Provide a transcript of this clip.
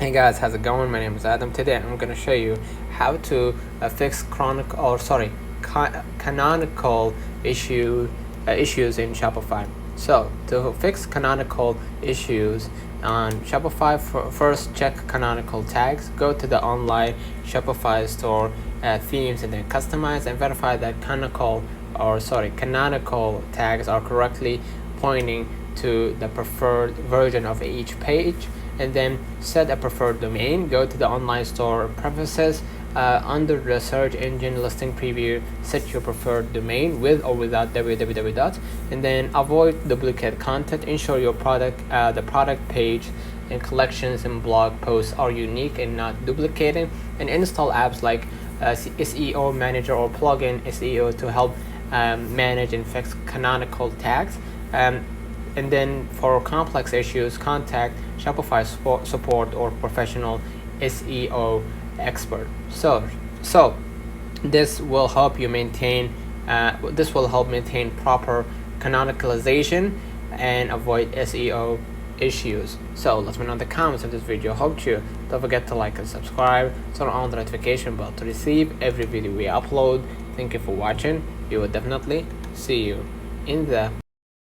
Hey guys, how's it going? My name is Adam. Today I'm going to show you how to fix canonical issues in Shopify. So to fix canonical issues on Shopify, first check canonical tags. Go to the online Shopify store themes and then customize and verify that canonical tags are correctly pointing to the preferred version of each page, and then set a preferred domain. Go to the online store preferences, under the search engine listing preview, set your preferred domain with or without www, and then avoid duplicate content. Ensure your the product page and collections and blog posts are unique and not duplicated, and install apps like SEO Manager or plugin SEO to help manage and fix canonical tags. And then for complex issues, contact Shopify support or professional SEO expert. So this will help you maintain proper canonicalization and avoid SEO issues. So let me know in the comments if this video helped you. Don't forget to like and subscribe, turn on the notification bell to receive every video we upload. Thank you for watching. We will definitely see you in the